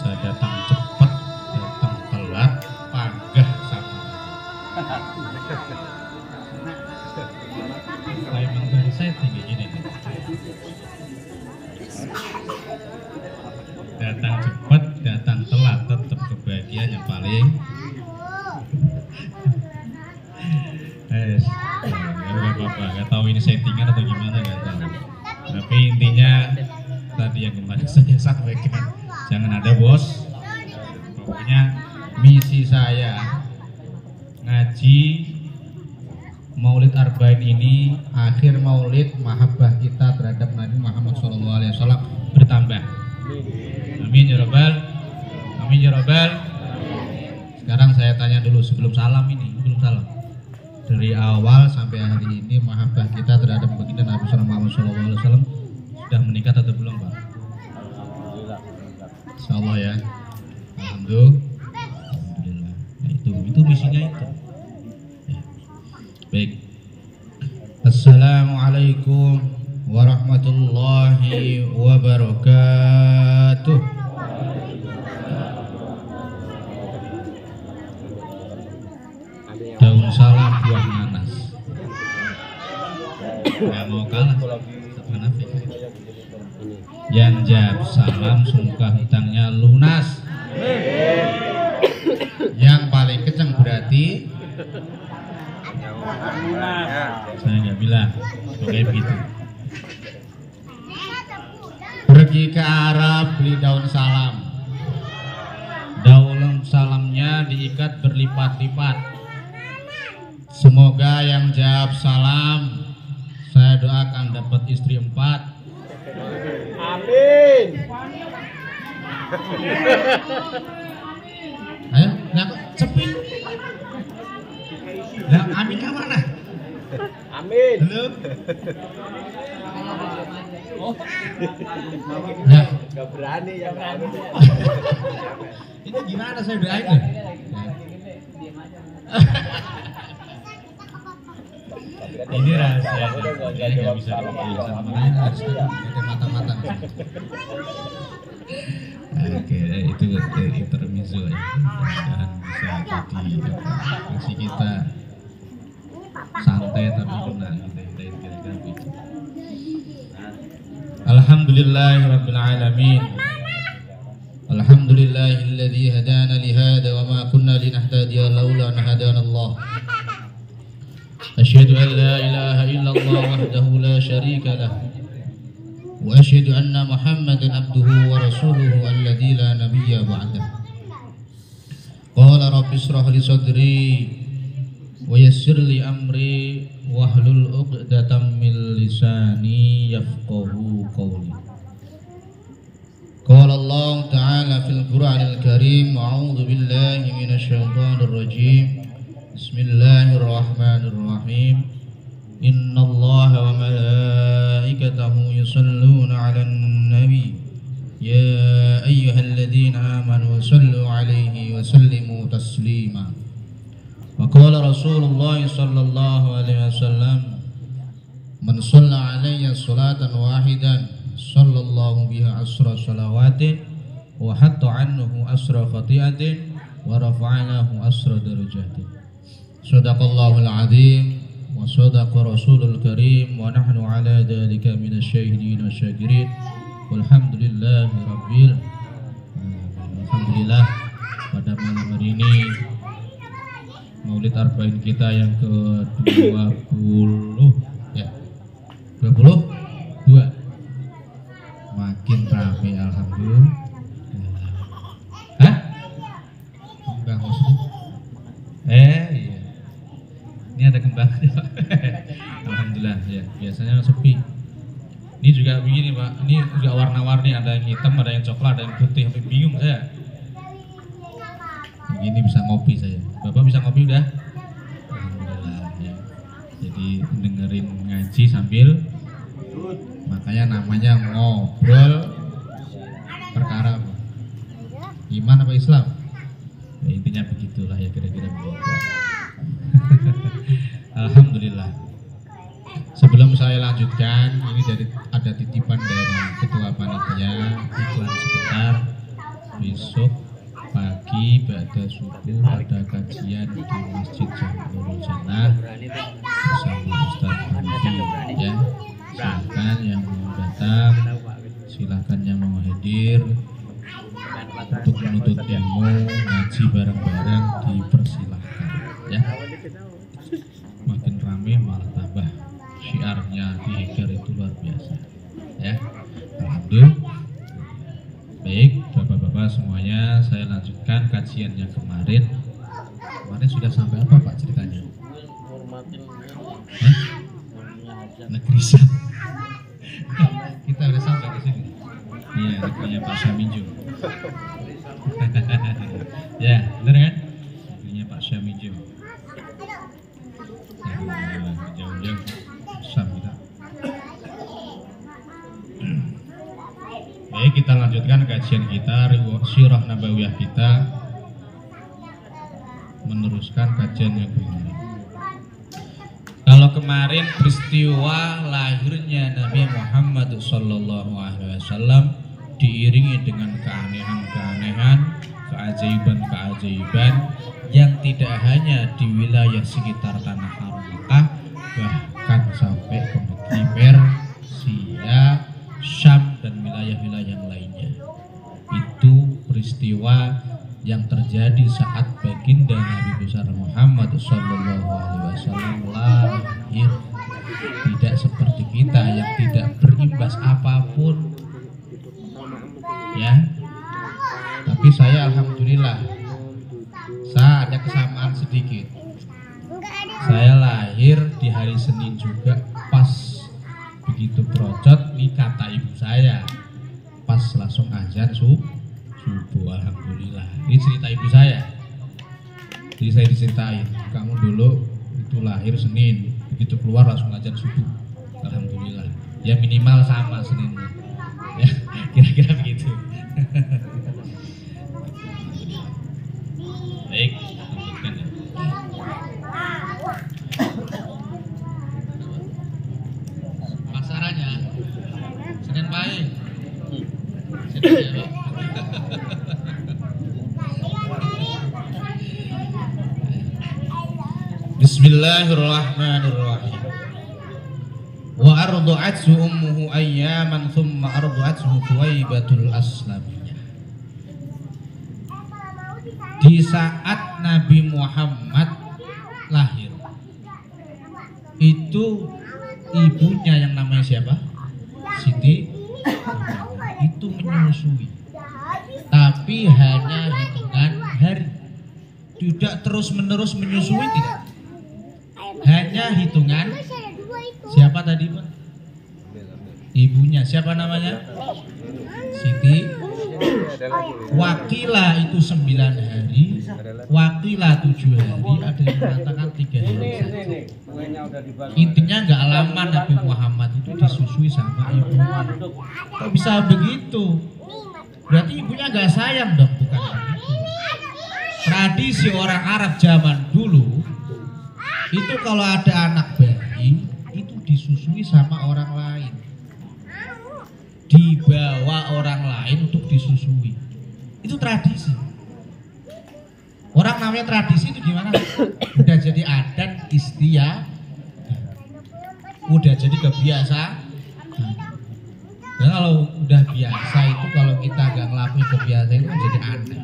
biasa datang cepat, datang telat, panggah sama. Emang dari saya tinggi gini nih. Datang cepat, datang telat, tetap kebahagiaan yang paling. Nggak apa-apa, nggak tahu ini settingan atau gimana, nggak tahu. Tapi intinya tadi yang kemarin saya sampaikan, jangan ada bos. Pokoknya misi saya ngaji Maulid Arba'in ini, akhir Maulid mahabbah kita terhadap Nabi Muhammad SAW bertambah. Amin ya Rabbal, amin ya Rabbal. Sekarang saya tanya dulu sebelum salam ini, sebelum salam. Dari awal sampai hari ini mahabbah kita terhadap baginda Nabi Muhammad SAW sudah meningkat atau belum, Pak? Insyaallah ya. Alhamdulillah. Nah, itu misinya itu. Ya. Baik. Assalamualaikum warahmatullahi wabarakatuh. Daun salam buah nanas. Gak mau kalah, munafik. Yang jawab salam semoga hutangnya lunas. Yang paling kencang berarti saya nggak bilang, pokoknya begitu. Pergi ke Arab beli daun salam. Daun salamnya diikat berlipat-lipat. Semoga yang jawab salam saya doakan dapat istri 4. Amin. Ayo, nah cepet. Nah, amin ke mana? Amin. Belum. Nah, Gak berani ya. ini gimana saya doain ya? Ini rahasia, jadi nggak bisa dibilang, makanya harus ada mata-mata. Oke, itu intermezzo ya. Mudah-mudahan bisa jadi fungsi kita santai tapi benar, kira-kira begitu. Alhamdulillahirabbil alamin. Alhamdulillahilladzi hadana li hada wa ma kunna linahtadiya laula an hadana Allah. Asyhadu an la ilaha illallah wahdahu la syarika lah. Wa asyhadu anna Muhammadan abduhu wa rasuluhu alladzi la nabiyya ba'dah. Qala rabbi ishrah li sadri wa yassir li amri wahlul 'uqdatam min lisani yafqahu qawli. Qala Allah ta'ala fil Qur'anil Karim, a'udzu billahi minasy syaithanir rajim. Bismillahirrahmanirrahim. Innallaha wa malaikatahu yusholluna 'alan nabi. Ya ayyuhalladzina amanu shallu 'alaihi wa sallimu taslima. Wa qala Rasulullah sallallahu alaihi wasallam, man shalla 'alayya sholatan wahidan sallallahu biha asra salawatin wa hatta anhu asra khati'atin wa rafa'alahu asra darajatin. Sadaqallahul azim wa sadaqa rasulul karim wa nahnu ala dhalika minasyahidin wasyakirin walhamdulillahi rabbil alamin. Alhamdulillah, pada malam hari ini Maulid Arba'in kita yang ke-20 ya. 22. Makin rame alhamdulillah. Hah? Kembang maksudnya? Iya. Ini ada kembang. Alhamdulillah ya. Biasanya sepi. Ini juga begini Pak. Ini juga warna-warni, ada yang hitam, ada yang coklat, ada yang putih. Sampai bingung saya. Begini bisa ngopi saya. Bapak bisa ngopi udah? Alhamdulillah ya. Jadi dengerin ngaji sambil, makanya namanya ngobrol perkara iman apa Islam ya, intinya begitulah ya, kira-kira begitu. Alhamdulillah. Sebelum saya lanjutkan, ini ada titipan dari ketua panitia, iklan sebentar. besok pagi pada subuh ada kajian di Masjid Jamurul Jannah bersama Ustaz Budi ya. Silakan yang mau datang, silakan yang mau hadir untuk menuntut ilmu, ngaji bareng-bareng dipersilahkan ya. Makin rame malah tambah syiarnya di Heger itu luar biasa ya. Alhamdulillah. Baik, bapak-bapak semuanya, saya lanjutkan kajian yang kemarin. Kemarin sudah sampai apa Pak ceritanya? Negeri Sam. Kita udah sampai ke sini. Iya, negerinya Pak Syamijo. Ya, benar kan? Negerinya Pak Syamijo. Jauh-jauh Sam kita. Baik, kita lanjutkan kajian kita, sirah nabawiyah kita, meneruskan kajian yang kemarin. Kalau kemarin peristiwa lahirnya Nabi Muhammad SAW diiringi dengan keanehan-keanehan, keajaiban-keajaiban yang tidak hanya di wilayah sekitar tanah haram Mekah, bahkan sampai ke negeri Persia, Syam dan wilayah-wilayah yang lainnya. Itu peristiwa yang terjadi saat baginda Nabi besar Muhammad SAW lahir. Tidak seperti kita yang tidak berimbas apapun ya. Tapi saya alhamdulillah, saya ada kesamaan sedikit. Saya lahir di hari Senin juga, pas begitu procot nih kata ibu saya, pas langsung azan subuh. Alhamdulillah. Ini cerita ibu saya. Jadi saya diceritain, kamu dulu itu lahir Senin, begitu keluar langsung azan subuh. Alhamdulillah. Ya minimal sama Senin. Ya, kira-kira begitu. Baik, lanjutkan ya. Pasarannya Senin baik. Senin ya, Pak. Bismillahirrahmanirrahim. Wa arda'athu ummuhu ayyaman thumma arda'athu Thuwaibatul Aslamiyah. Di saat Nabi Muhammad lahir, itu ibunya yang namanya siapa? Siti itu menyusui, tapi hanya hitungan hari, tidak terus menerus menyusui, tidak, hanya hitungan. Siapa tadi Pak? Ibunya siapa namanya? Siti. Wakilah itu 9 hari, wakilah 7 hari, ada yang mengatakan 3 hari saja. Intinya nggak lama Nabi Muhammad itu disusui sama ibunya. Kok bisa begitu? Berarti ibunya nggak sayang dong, bukan begitu? Tradisi orang Arab zaman dulu itu kalau ada anak bayi itu disusui sama orang lain, dibawa orang lain untuk disusui. Itu tradisi. Orang namanya tradisi itu gimana? Udah jadi adat istiadat, udah jadi kebiasaan. Dan kalau udah biasa itu, kalau kita nggak ngelakuin kebiasaan itu jadi aneh.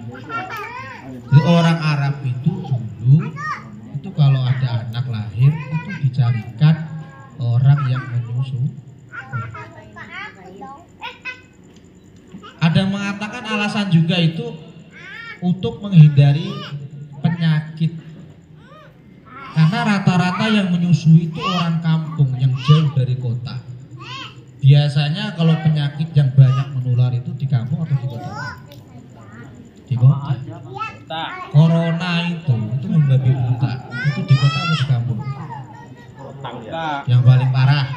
Jadi orang Arab itu dulu itu kalau ada anak lahir itu dicarikan orang yang menyusui. Ada mengatakan alasan juga itu untuk menghindari penyakit, karena rata-rata yang menyusui itu orang kampung yang jauh dari kota. Biasanya kalau penyakit yang banyak menular itu di kampung atau di kota? Di kota. Corona itu membabi buta. Itu di kota atau di kampung? Yang paling parah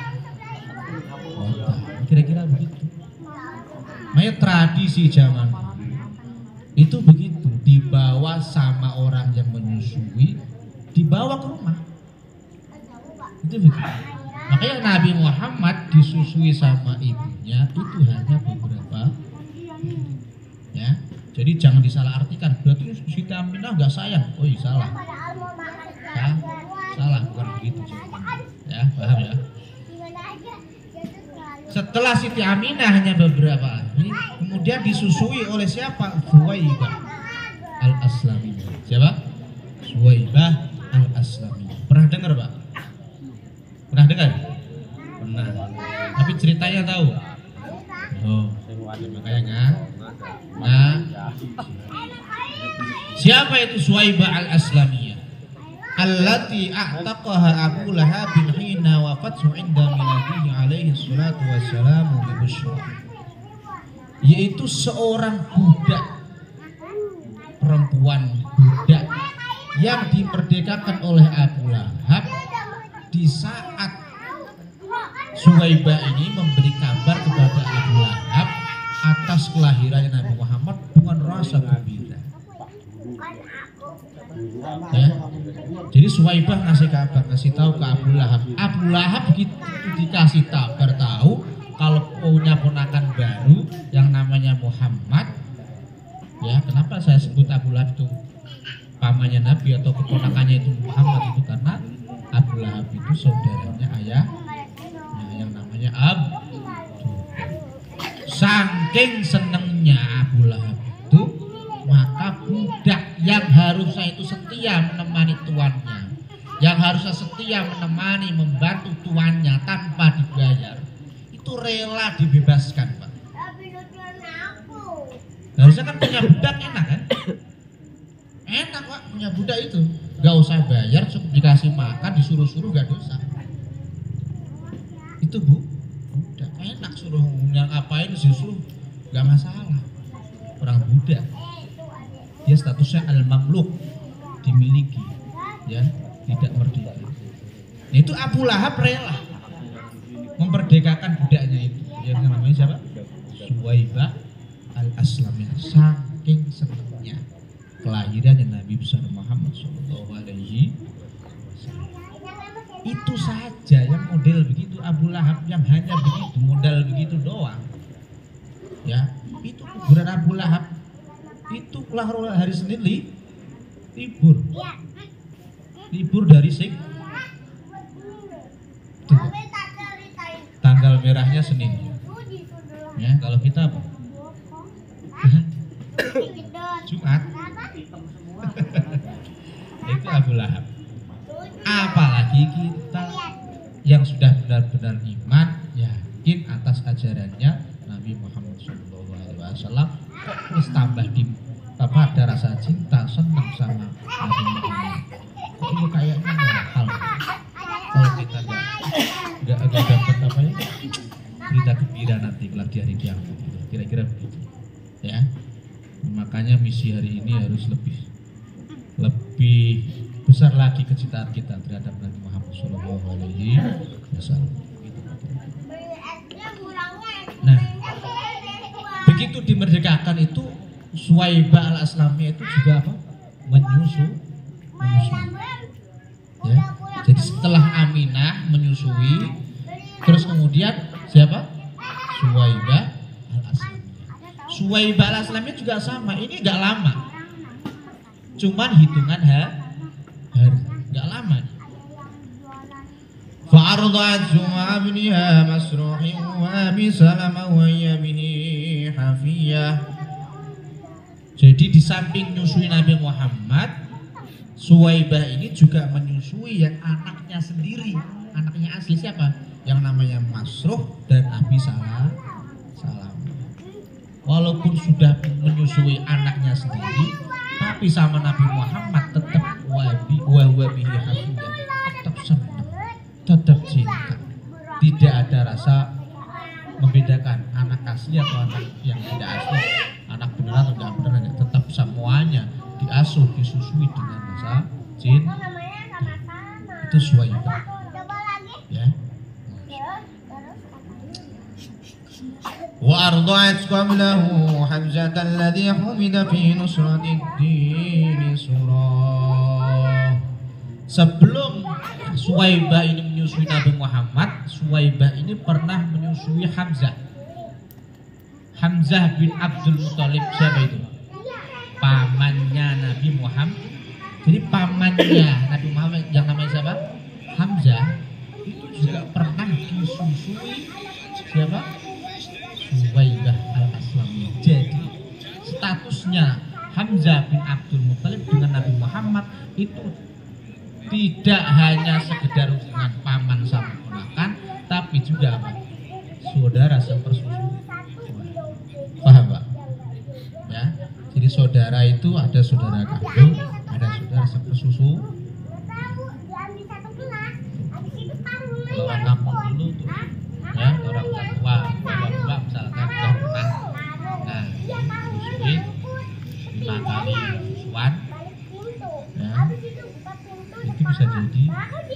kota. Kira-kira begitu. Makanya tradisi zaman itu begitu, dibawa sama orang yang menyusui, dibawa ke rumah. Itu begitu. Makanya Nabi Muhammad disusui sama ibunya itu hanya beberapa, ya. Jadi jangan disalahartikan. Berarti Siti Aminah nggak sayang. Oh iya salah. Ya, salah bukan begitu. Ya paham ya. Setelah Siti Aminah hanya beberapa hari, kemudian disusui oleh siapa? Suwaibah al-Aslamiyah. Siapa? Suwaibah al-Aslamiyah. Pernah dengar Pak? Pernah dengar? Pernah. Tapi ceritanya tahu? Oh, makanya nah. Siapa itu Suwaibah al-Aslamiyah? Allati a'taqaha Abu Lahab hina wafathu inda miladihi alaihi salatu wassalamu bi Bushra. Yaitu seorang budak perempuan budak yang diperdekakan oleh Abu Lahab di saat Suwaibah ini memberi kabar kepada Abu Lahab atas kelahirannya Nabi Muhammad dengan rasa gembira. Ya. Jadi Suwaibah ngasih kabar, ngasih tahu ke Abu Lahab. Abu Lahab begitu dikasih kabar tahu kalau punya ponakan baru yang namanya Muhammad. Ya, kenapa saya sebut Abu Lahab itu pamannya Nabi atau keponakannya itu Muhammad itu karena Abu Lahab itu saudaranya ayah yang namanya Abu. Saking senengnya Abu Lahab itu, maka budak yang harusnya itu setia menemani tuannya, yang harusnya setia menemani membantu tuannya tanpa dibayar, itu rela dibebaskan Pak. Harusnya kan punya budak enak kan? Enak Pak punya budak itu, gak usah bayar, cukup dikasih makan, disuruh-suruh gak dosa. Itu Bu, budak enak, suruh yang ngapain disuruh gak masalah. Orang budak dia statusnya al-mamluk, dimiliki, ya, tidak merdeka. Nah, itu Abu Lahab rela memperdekakan budaknya itu, yang namanya siapa? Suwaibah al-Aslamiyah. Saking senangnya kelahirannya Nabi besar Muhammad Shallallahu Alaihi Wasallam. Itu saja yang model begitu. Abu Lahab yang hanya begitu, modal begitu doang. Ya, itu kuburan Abu Lahab. Itu hari Senin libur dari tanggal merahnya Senin ya. Kalau kita apa? Jumat. Itu Abu Lahab. Apalagi kita yang sudah benar-benar iman, yakin atas ajarannya Nabi Muhammad SAW, terus tambah ada rasa cinta, senang sama Nabi Muhammad. Kok ini kayaknya mahal kalau kita nggak dapat apa ya, berita gembira nanti kelak di hari kiamat, kira-kira begitu ya. Makanya misi hari ini harus lebih besar lagi kecintaan kita terhadap Nabi Muhammad SAW. Nah, begitu dimerdekakan itu Suwaibah al-Aslamiyah itu juga apa? Menyusui. Ya. Jadi setelah Aminah menyusui, terus kemudian siapa? Suwaibah al-Aslamiyah. Suwaibah al-Aslamiyah juga sama. Ini nggak lama, cuman hitungan hari, nggak lama. Fa'ardhat su'abniha masruhin wa Abi Salamah wa bihi hafiyah. Jadi di samping nyusui Nabi Muhammad, Suwaibah ini juga menyusui yang anaknya sendiri, anaknya asli siapa? Yang namanya Masruh dan Abi Salamah. Walaupun sudah menyusui anaknya sendiri, tapi sama Nabi Muhammad tetap wabihi hafiyah, tetap senang, tetap cinta. Tidak ada rasa membedakan anak asli atau anak yang tidak asli, anak benar atau tidak benar, tetap semuanya diasuh, disusui dengan rasa cinta. Itu Suwaibah. Ya. Wa arda'at qablahu Hamzah alladhi humida fi nusratid din surah. Sebelum Suwaibah ini menyusui Nabi Muhammad, Suwaibah ini pernah menyusui Hamzah bin Abdul Muthalib. Siapa itu? pamannya Nabi Muhammad. Jadi pamannya Nabi Muhammad yang namanya siapa? Hamzah itu juga pernah disusui siapa? Suwaibah al-Aslamiyah. Jadi statusnya Hamzah bin Abdul Muthalib dengan Nabi Muhammad itu tidak hanya sekedar hubungan paman sama ponakan, tapi juga apa? Saudara sepersusu. Paham Pak? Ya. Jadi saudara itu ada saudara kandung, ada saudara sepersusu. Kalau orang kampung dulu tuh, ya orang tua, bapak misalkan udah pernah, nah susui 5 kali susuan, ya itu bisa jadi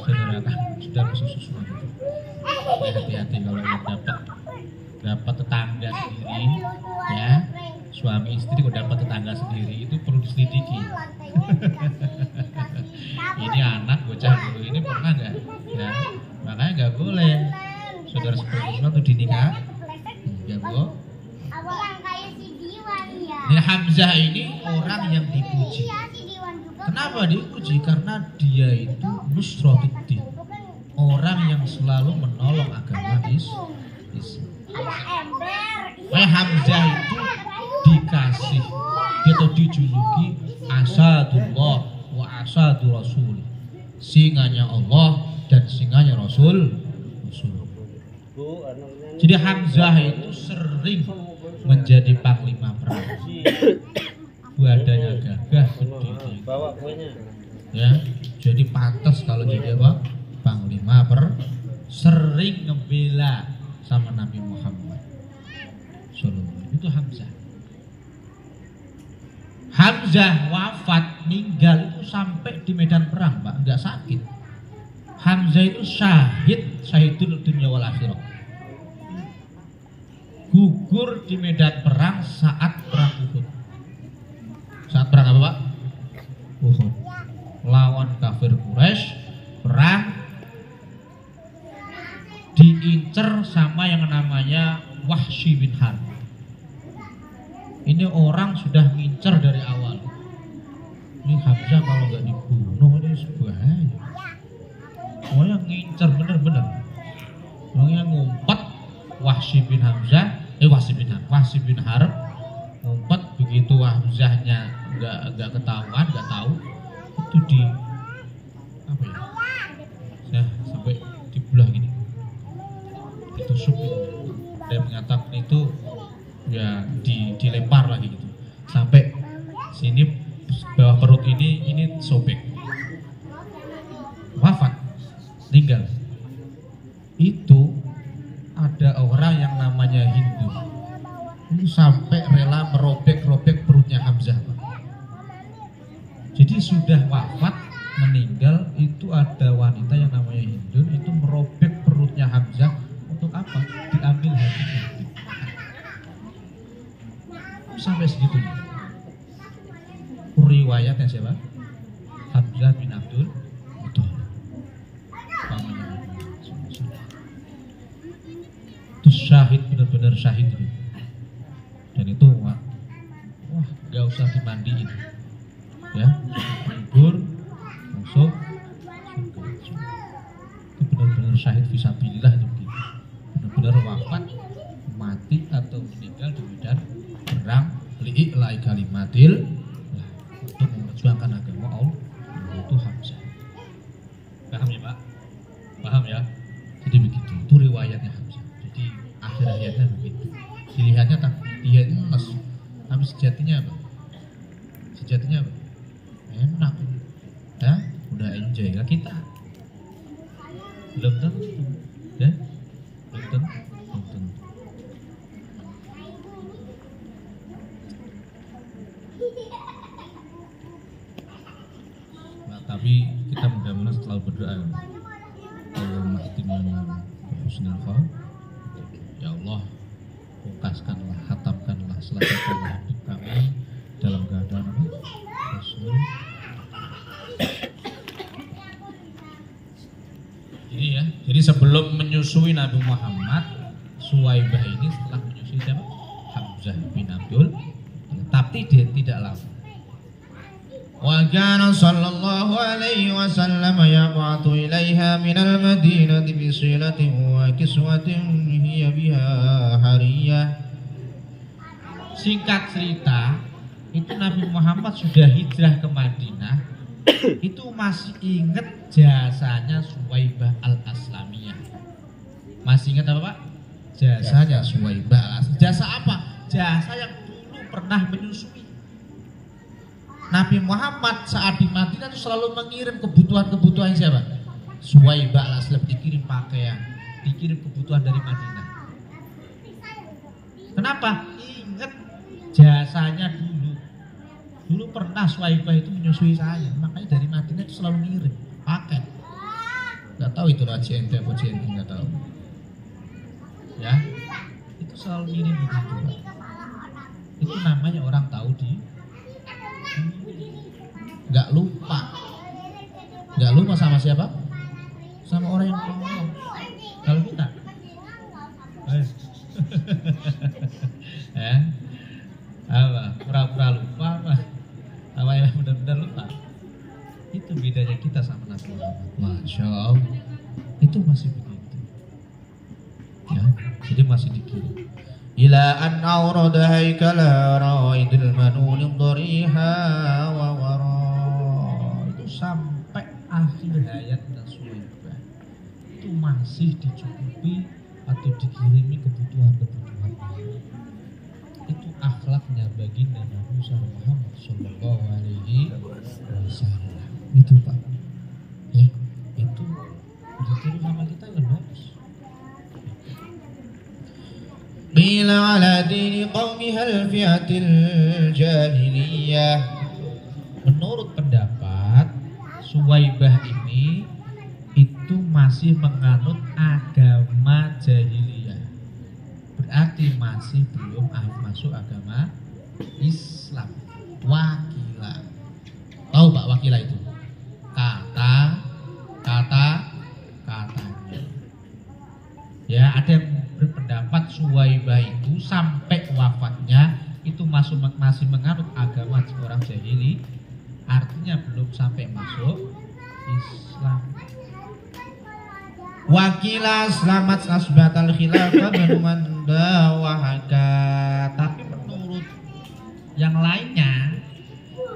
saudara kandung sudah susuan. Ya, hati-hati kalau dapat tetangga sendiri, ya suami istri kok dapat tetangga sendiri itu perlu diselidiki. Ini anak bocah dulu ini pernah nggak? Ya, makanya nggak boleh saudara sepersusuan itu dinikah. Ya bu. Ini Hamzah ini orang yang dipuji. Kenapa dipuji? Karena dia itu nusratuddin, orang yang selalu menolong agama Islam. Hamzah itu dikasih atau dijuluki Asadullah wa Asadu Rasul, singanya Allah dan singanya Rasul. Jadi Hamzah itu sering menjadi panglima perang. Badannya gagah, gede. Ya, jadi pantas kalau jadi apa? Panglima sering ngebela sama Nabi Muhammad. Itu Hamzah. Hamzah wafat, meninggal itu sampai di medan perang, Pak, enggak sakit. Hamzah itu syahidul dunya wal akhirah. Gugur di medan perang saat perang Uhud. Saat perang apa, Pak? Uhud. Lawan kafir Quraisy, perang, diincer sama yang namanya Wahsy bin Harb. Ini orang sudah ngincer dari awal. Ini Hamzah kalau nggak dibunuh ini bahaya. Pokoknya ngincer bener-bener. Pokoknya ngumpet Wahsy bin Harb ngumpet, begitu Hamzahnya nggak ketahuan, nggak tahu, itu di apa ya? Nah, sampai dibelah gini, ditusuk gitu. Dan mengatakan itu ya dilempar lagi gitu sampai sini bawah perut ini sobek, wafat, meninggal. Itu ada orang yang namanya Hindu itu sampai rela merobek perutnya Hamzah. Jadi sudah wafat, meninggal, itu ada wanita yang namanya Hindu itu merobek perutnya Hamzah. Untuk apa? Diambil hatinya. Sampai segitunya. Riwayatnya siapa? Hamzah bin Abdul Muthalib. Itu syahid, benar-benar syahid itu. Dan itu wah gak usah dimandiin, ya, kubur masuk surga. Itu benar-benar syahid fisabilillah itu. Benar-benar wafat, mati atau meninggal di medan perang li'i'la'i kalimatil, untuk memperjuangkan agama Allah. Itu Hamzah. Paham ya Pak? Paham ya? Jadi begitu, itu riwayatnya Hamzah. Jadi akhir hayatnya begitu. Dilihatnya dia itu emas, tapi sejatinya apa? Sejatinya apa? Enak, ya, udah enjoy lah kita. Belum tentu, ya, belum tentu. Nah, tapi kita mudah-mudahan setelah berdoa, Allahumma ihtimana husnul khatimah. Ya Allah, pungkaskanlah, hatamkanlah, selesaikanlah hidup kami dalam keadaan apa? Husnul. Jadi sebelum menyusui Nabi Muhammad, Suwaibah ini setelah menyusui siapa? Hamzah bin Abdul, tapi dia tidak lama. وكان صلى الله عليه وسلم يبعث إليها من المدينة بصلة وكسوة هي بها حرية. Singkat cerita, itu Nabi Muhammad sudah hijrah ke Madinah, itu masih ingat jasanya Suwaibah al-Aslamiyah. Masih ingat apa Pak? Jasanya Suwaibah al-Aslamiyah. Jasa apa? Jasa yang dulu pernah menyusui. Nabi Muhammad saat di Madinah itu selalu mengirim kebutuhan-kebutuhan siapa? Suwaibah al-Aslamiyah, dikirim pakaian, dikirim kebutuhan dari Madinah. Kenapa? Ingat jasanya dulu. Dulu pernah Suwaibah itu menyusui saya, makanya dari Madinah itu selalu ngirim paket. Gak tahu itu lah CNT atau CNT, gak tahu. Ya, itu selalu ngirim begitu. Itu namanya orang tahu di. Gak lupa sama siapa? Sama orang yang ngomong. Kalau kita, ya, apa? Pura-pura lupa apa? Apa yang benar-benar lupa? Itu bedanya kita sama Nabi Muhammad. Masya Allah, itu masih begitu. Ya, jadi masih dikirim. Ila an awrada haikala raidil manun dhariha wa wara. Itu sampai akhir hayat Suwaibah itu masih dicukupi atau dikirimi kebutuhan-kebutuhan. Itu akhlaknya baginda Nabi Muhammad sallallahu alaihi wasallam. Itu Pak. Ya, itu ditiru sama kita kan bagus. قيل على دين قومها الفئة الجاهلية. Menurut pendapat Suwaibah ini itu masih menganut agama jahiliyah, berarti masih belum masuk agama Islam. Wakilah, tahu Pak wakilah itu? Katanya. Ya, ada yang berpendapat Suwaibah itu sampai wafatnya itu masih menganut agama orang jahili, artinya belum sampai masuk Islam. Wakilah selamat asbatal khilafah bermanda wahaka. Tapi menurut yang lainnya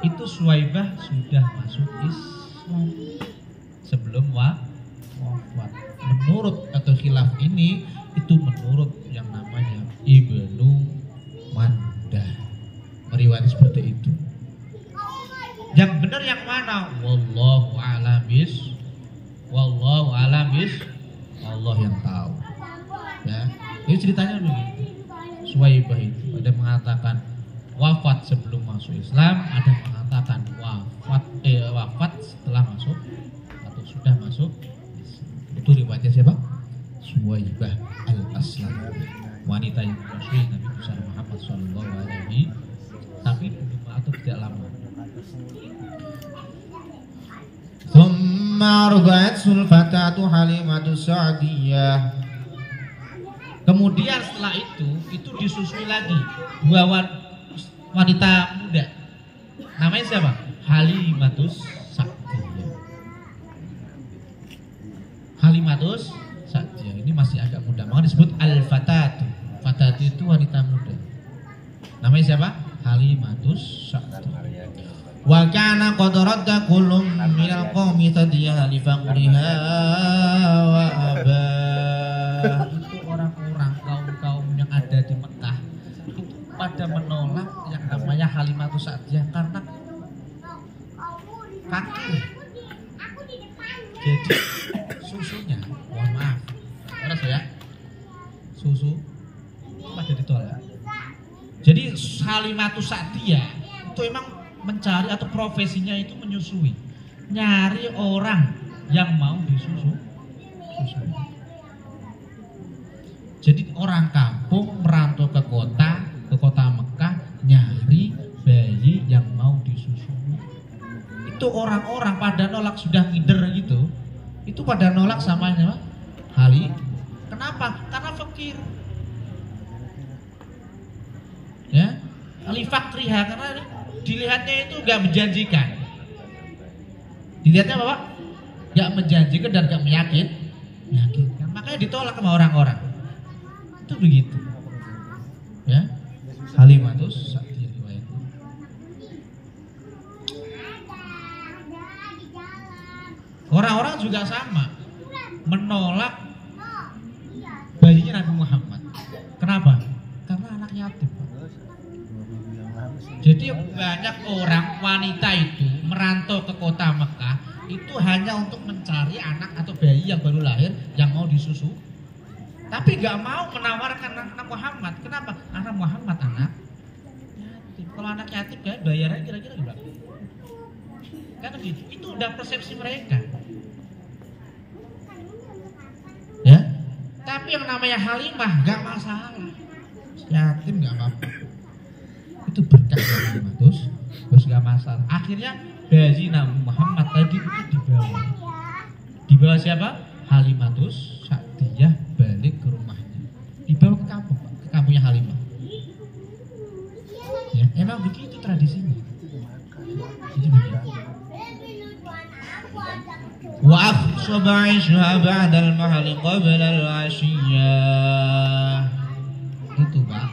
itu Suwaibah sudah masuk Islam sebelum wafat. Menurut atau khilaf ini itu menurut yang namanya Ibnu Manda meriwayatkan seperti itu. Yang benar yang mana? Wallahu a'lam Allah yang tahu. Ya, ini ceritanya begitu. Suwaibah itu ada mengatakan wafat sebelum masuk Islam, ada mengatakan wafat setelah masuk atau sudah masuk Islam. Itu riwayatnya siapa? Suwaibah al-Aslamiyah, wanita yang menyusui Nabi Muhammad sallallahu alaihi, tapi belum atau tidak lama. Thumma arda'at sulfatatu Halimatu Sa'diyah. Kemudian setelah itu disusui lagi dua wanita muda. Namanya siapa? Halimatus Sa'diyah. Halimatus Sa'diyah ini masih agak muda, maka disebut al-fatatu. Fatatu itu wanita muda. Namanya siapa? Halimatus Sa'diyah. Wa kana qad radda kullum minal qaumi tadiyaha li faqriha wa abah. Itu orang-orang kaum yang ada di Mekah itu pada menolak yang namanya Halimatus Sa'diyah karena kaki. Jadi susunya, mohon maaf, terus ya, susu pada ditolak. Jadi Halimatus Sa'diyah itu emang mencari atau profesinya itu menyusui, nyari orang yang mau disusui. Jadi orang kampung merantau ke kota Mekah, nyari bayi yang mau disusui. Itu orang-orang pada nolak, sudah ngider gitu. Itu pada nolak sama Hali. Kenapa? Karena fakir. Ya, li fakriha, karena dilihatnya itu gak menjanjikan. Dilihatnya apa Pak? Gak menjanjikan dan gak meyakinkan. Makanya ditolak sama orang-orang. Itu begitu. Ya. Halimatus Sa'diyah riwayatnya. Orang-orang juga sama menolak bayinya Nabi Muhammad. Kenapa? Karena anak yatim. Jadi banyak orang wanita itu merantau ke kota Mekah itu hanya untuk mencari anak atau bayi yang baru lahir yang mau disusu. Tapi nggak mau menawarkan anak Muhammad. Kenapa? Anak Muhammad anak yatim. Kalau anak yatim kan bayarnya kira-kira berapa? Kan gitu. Itu udah persepsi mereka. Ya. Tapi yang namanya Halimah nggak masalah. Yatim nggak apa-apa. Itu berkah dari terus nggak masalah. Akhirnya bayi Nabi Muhammad tadi itu dibawa siapa? Halimatus Sa'diyah balik ke rumahnya, dibawa ke kampung Pak, ke kampungnya Halimah. Ya, emang begitu tradisinya. Jadi begitu. Wa afsaba 'isha ba'da al-mahli qabla al-'ashiyah. Itu Pak,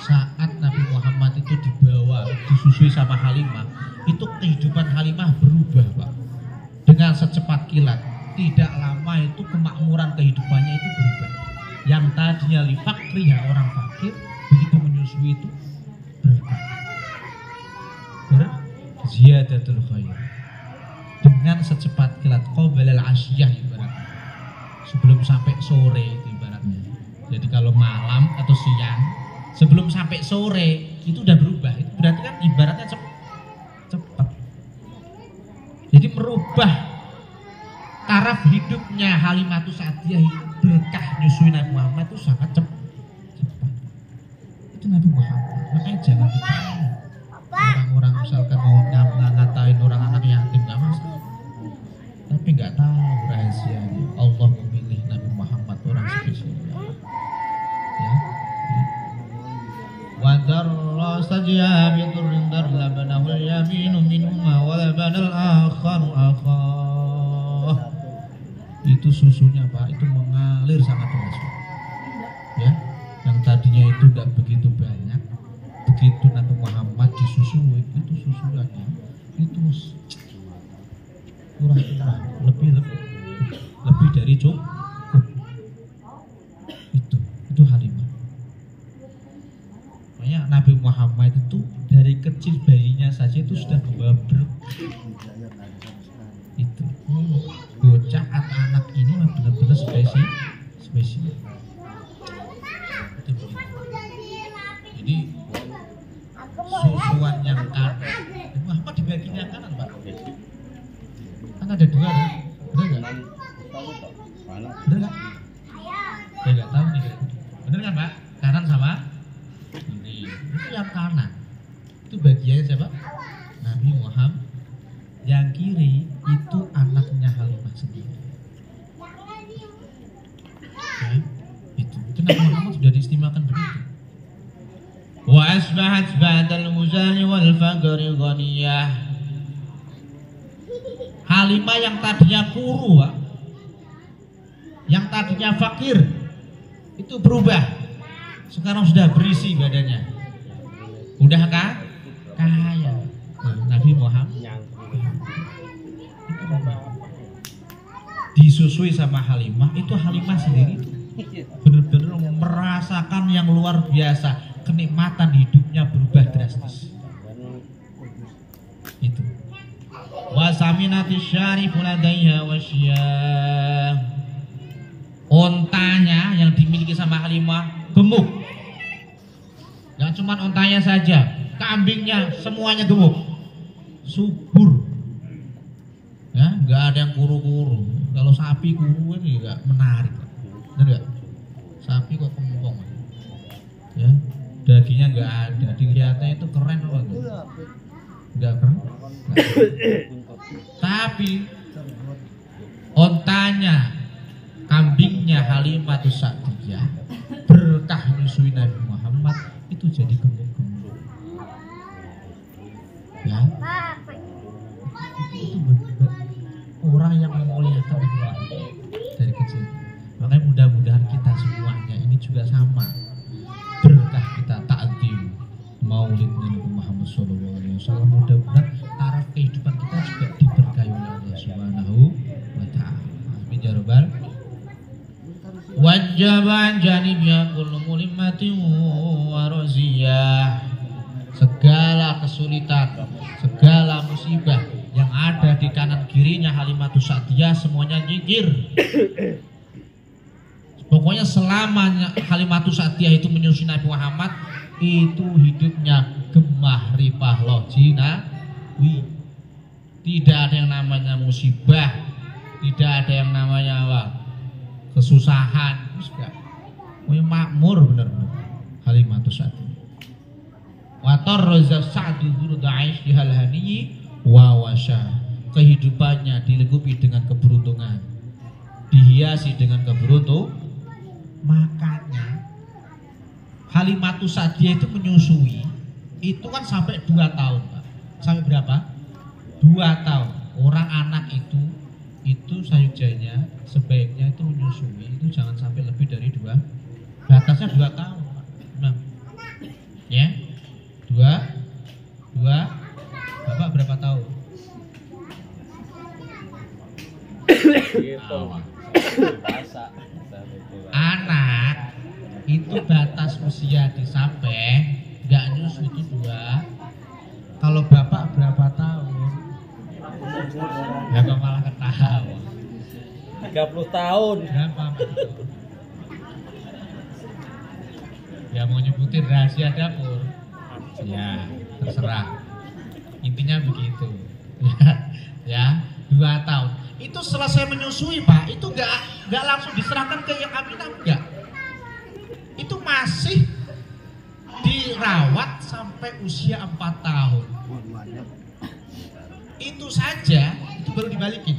saat Nabi Muhammad itu dibawa, disusui sama Halimah, itu kehidupan Halimah berubah Pak, dengan secepat kilat. Tidak lama itu kemakmuran kehidupannya itu berubah. Yang tadinya li fakri, ya orang fakir, begitu menyusui itu berkah. Ziyadatul khair. Dengan secepat kilat qabla al-'ashiyah ibaratnya. Sebelum sampai sore itu ibaratnya. Jadi kalau malam atau siang, sebelum sampai sore itu udah berubah. Itu berarti kan ibaratnya cepat. Jadi merubah taraf hidupnya Halimatus Sa'diyah itu berkah nyusui Nabi Muhammad itu sangat cepat. Itu Nabi Muhammad. Makanya jangan ditanya orang-orang misalkan mau ngatain orang anak yatim nggak masalah, tapi nggak tahu rahasianya. Allah memilih Nabi Muhammad orang spesial. Ya. Wadarra sajya biturrin darlabanahu al-yaminu minhuma wa labanal akharu akhar. Itu susunya Pak, itu mengalir sangat deras. Ya, yang tadinya itu gak begitu banyak, begitu Nabi Muhammad disusui, itu susuannya itu curah-curah, lebih dari cukup. Itu Halimah. Makanya Nabi Muhammad itu dari kecil bayinya saja itu sudah membawa berkah. Itu bocah atau anak ini benar-benar spesial. Itu begitu. Jadi susuan yang kanan, Muhammad di bagian yang kanan Pak. Kan ada dua kan? Bener nggak? Bener nggak? Saya nggak tahu nih. Bener kan Pak? Kanan sama ini. Itu yang kanan. Itu bagiannya siapa? Nabi Muhammad. Yang kiri itu anaknya Halimah sendiri. Ya, itu Nabi Muhammad sudah diistimewakan begitu. Wa asbahat ba'dal muzani wal faqri ghaniyah. Halimah yang tadinya kuru, Pak, yang tadinya fakir, itu berubah. Sekarang sudah berisi badannya. Udah kaya. Nabi Muhammad disusui sama Halimah, itu Halimah sendiri benar-benar merasakan yang luar biasa, kenikmatan hidupnya berubah drastis. Itu wasaminati syarifu ladaiha wasyah. Ontanya yang dimiliki sama Halimah gemuk. Gak cuma ontanya saja, kambingnya semuanya gemuk, subur. Ya, nggak ada yang kuru-kuru. Kalau sapi kuru ini nggak menarik, benar nggak? Sapi kok kempong, ya, dagingnya nggak ada. Dilihatnya itu keren apa enggak? Nggak keren. Tapi ontanya, kambingnya Halimatus Sa'diyah berkah nyusui Nabi Muhammad itu jadi gemuk-gemuk. Ya. Itu orang yang memuliakan Nabi Muhammad dari kecil. Makanya mudah-mudahan kita semuanya ini juga sama, berkah kita ta'zim maulidnya Nabi Muhammad SAW. Mudah-mudahan taraf kehidupan kita juga diberkahi oleh Allah Subhanahu wa ta'ala. Amin ya rabbal. Wajaban janibnya kullu mulimmatin wa raziyah. Segala kesulitan, segala musibah yang ada di kanan kirinya Halimatus Sa'diyah semuanya nyingkir. Pokoknya selama Halimatus Sa'diyah itu menyusui Nabi Muhammad, itu hidupnya gemah ripah lojinawi. Tidak ada yang namanya musibah, tidak ada yang namanya apa, kesusahan, pokoknya makmur benar-benar Halimatus Sa'diyah. Watar rozak Sa'du bin Da'ish dihalhani wa wasya. Kehidupannya dilengkapi dengan keberuntungan, dihiasi dengan keberuntungan. Makanya Halimatus Sa'diyah itu menyusui itu kan sampai 2 tahun, Pak. Sampai berapa? 2 tahun. Orang anak itu sayujannya sebaiknya itu menyusui itu jangan sampai lebih dari 2. Batasnya 2 tahun, Pak. Nah, ya. 2 Bapak berapa tahun? Anak itu batas usia disampai nggak nyusu itu 2. Kalau bapak berapa tahun? Ya kok malah ketawa. 30 tahun. Berapa? Ya mau nyebutin rahasia dapur. Ya terserah. Intinya begitu. Ya 2 tahun. Itu selesai menyusui, Pak. Itu nggak langsung diserahkan ke yang Aminah, enggak. Itu masih dirawat sampai usia 4 tahun. Itu saja, itu baru dibalikin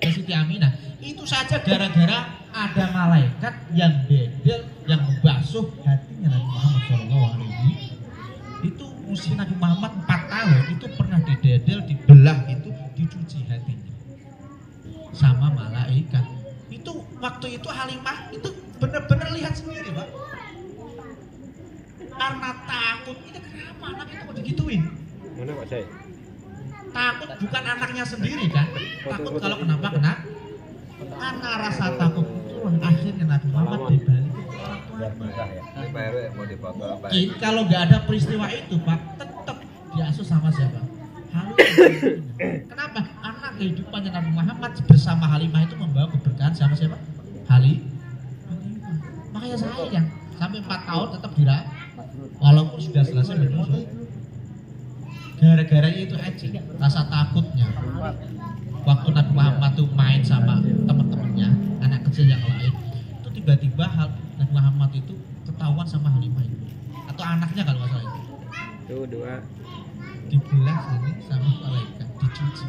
ke Siti Aminah. Itu saja gara-gara ada malaikat yang dedel, yang membasuh hatinya Nabi Muhammad SAW. Itu usia Nabi Muhammad 4 tahun, itu pernah didedel, dibelah, itu dicuci hatinya sama malaikat. Itu waktu itu Halimah itu benar-benar lihat sendiri, Pak. Karena takut, ini kenapa anak itu kok digituin? Mana Pak Saya? Takut bukan anaknya sendiri kan? Takut kalau kenapa kena? Karena rasa takut itu akhirnya Nabi Muhammad dibalik. Mungkin kalau nggak ada peristiwa itu, Pak, tetap diasuh sama siapa? Halimah. Kenapa? Karena kehidupannya Nabi Muhammad bersama Halimah itu membawa keberkahan sama siapa? Halimah. Makanya sayang sampai 4 tahun tetap dirawat walaupun sudah selesai menyusui. Gara-gara itu aja rasa takutnya. Waktu Nabi Muhammad tuh main sama teman-temannya, anak kecil yang lain, itu tiba-tiba Nabi Muhammad itu ketahuan sama Halimah itu, atau anaknya kalau nggak salah itu. Tuh 2. Dibelah sini sama malaikat, dicuci,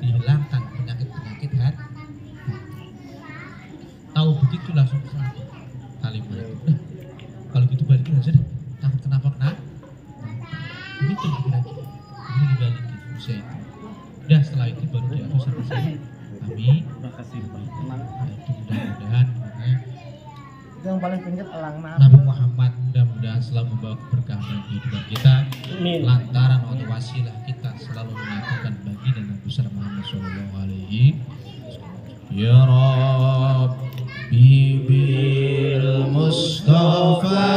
dihilangkan penyakit-penyakit hati. Tahu begitu langsung kesana Halimah itu. Kalau gitu balikin aja deh. Takut kenapa begitu lagi. Ini dibalikin usia itu. Udah setelah itu baru diatur sama saya. Amin. Makasih. Itu mudah-mudahan Itu yang paling pinggir elang Nabi Muhammad mudah-mudahan selalu membawa keberkahan dalam kehidupan kita. Amin. Lantaran atau wasilah kita selalu menyatukan bagi dan Nabi Muhammad Shallallahu Alaihi Ya Rabbi bil Mustafa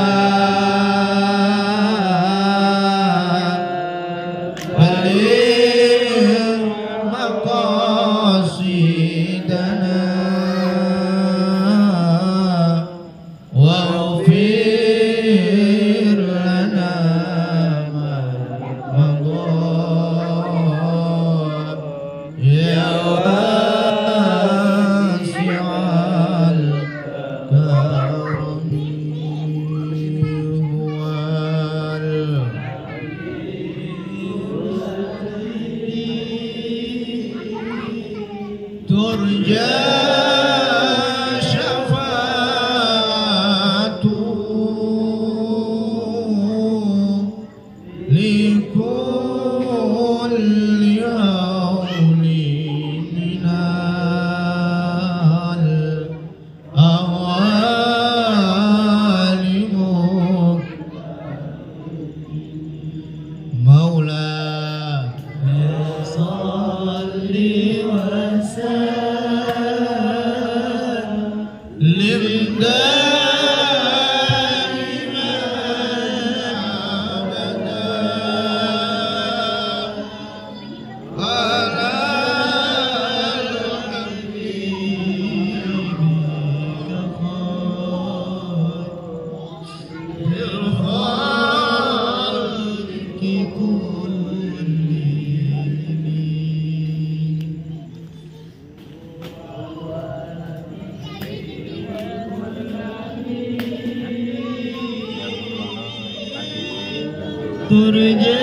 Turja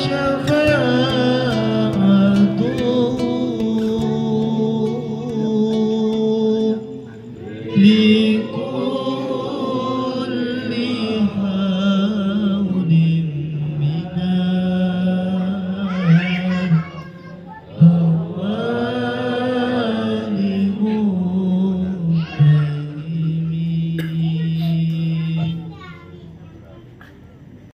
syafa'atuhu li